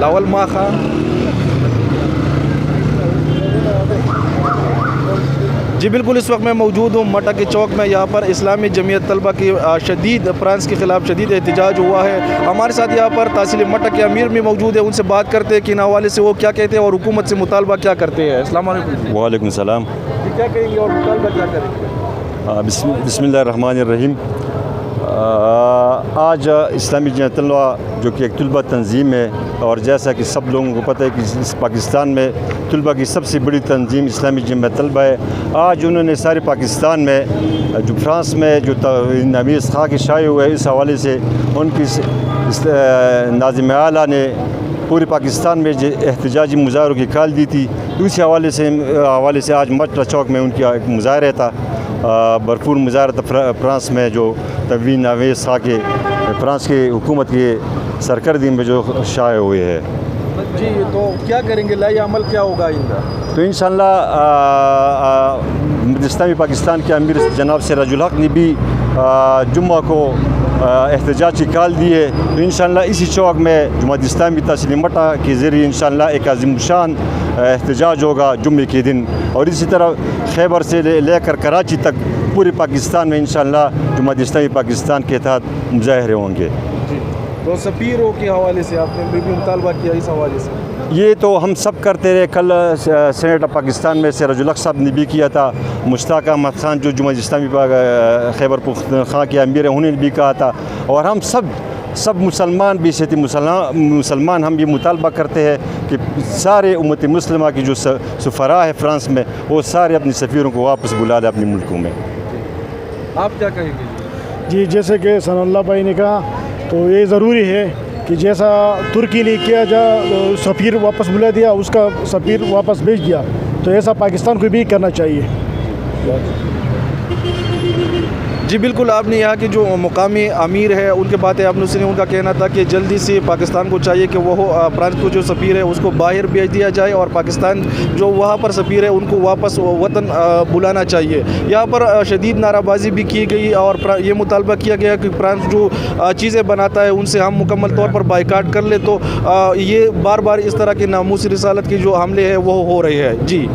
لاول ما خان. جی بالکل، اس وقت میں موجود ہوں مٹا کے چوک میں. یہاں پر اسلامی جمعیت طلبہ کی شدید فرانس کے خلاف شدید احتجاج ہوا ہے. ہمارے ساتھ یہاں پر تحصیل مٹا کے امیر بھی موجود ہیں. ان سے بات کرتے ہیں کہ ان حوالے سے وہ کیا کہتے ہیں اور حکومت سے مطالبہ کیا کرتے ہیں. السلام علیکم. وعلیکم السلام. کیا کہیں گے اور مطالبہ کیا کریں گے؟ بسم اللہ الرحمن الرحیم. آج اسلامی جمعیت طلبہ جو کہ ایک طلبہ تنظیم ہے، اور جیسا کہ سب لوگوں کو پتہ ہے کہ اس پاکستان میں طلبہ کی سب سے بڑی تنظیم اسلامی جمعیت طلبہ ہے. آج انہوں نے سارے پاکستان میں جو فرانس میں جو نویز خاں کی شائع ہوئے اس حوالے سے ان کی ناظم اعلیٰ نے پورے پاکستان میں احتجاجی مظاہروں کی کال دی تھی. اسی حوالے سے آج مٹا چوک میں ان کا ایک مظاہرہ تھا، بھرپور مظاہرہ تھا فرانس میں، جو تنوین نویز خاں کے فرانس کی حکومت کی سرکردی میں جو شائع ہوئے ہے. جی تو کیا کریں گے، لائی عمل کیا ہوگا آئندہ؟ تو انشاءاللہ اسلامی پاکستان کے امیر جناب سراج الحق نے بھی جمعہ کو احتجاج کی کال دی ہے. تو انشاءاللہ اسی چوک میں جماعت اسلامی تحصیل مٹا کے ذریعے انشاءاللہ ایک عظیم شان احتجاج ہوگا جمعے کے دن. اور اسی طرح خیبر سے لے کر کراچی تک پورے پاکستان میں انشاءاللہ جماعت اسلامی پاکستان کے تحت مظاہرے ہوں گے. جی تو سفیروں کے حوالے سے آپ نے بھی مطالبہ کیا اس حوالے سے؟ یہ تو ہم سب کرتے رہے. کل سینیٹ پاکستان میں سراج الحق صاحب نے بھی کیا تھا. مشتاق احمد خان جو جماعت اسلامی خیبر پختونخوا کے امیر ہیں انہوں نے بھی کہا تھا. اور ہم سب مسلمان بھی سے مسلمان ہم یہ مطالبہ کرتے ہیں کہ سارے امت مسلمہ کی جو سفراء ہے فرانس میں وہ سارے اپنے سفیروں کو واپس بلا دیں اپنے ملکوں میں. آپ کیا کہیں گے؟ جی جیسے کہ ثناء اللہ بھائی نے کہا تو یہ ضروری ہے کہ جیسا ترکی نے کیا جا سفیر واپس بلا دیا، اس کا سفیر واپس بھیج دیا، تو ایسا پاکستان کو بھی کرنا چاہیے. جی بالکل، آپ نے یہاں کے جو مقامی امیر ہے ان کے باتیں آپ نے سنی. ان کا کہنا تھا کہ جلدی سے پاکستان کو چاہیے کہ وہ فرانس کو جو سفیر ہے اس کو باہر بھیج دیا جائے اور پاکستان جو وہاں پر سفیر ہے ان کو واپس وطن بلانا چاہیے. یہاں پر شدید نعرہ بازی بھی کی گئی اور یہ مطالبہ کیا گیا کہ فرانس جو چیزیں بناتا ہے ان سے ہم مکمل طور پر بائیکاٹ کر لے. تو یہ بار بار اس طرح کے ناموس رسالت کے جو حملے ہیں وہ ہو رہے ہیں. جی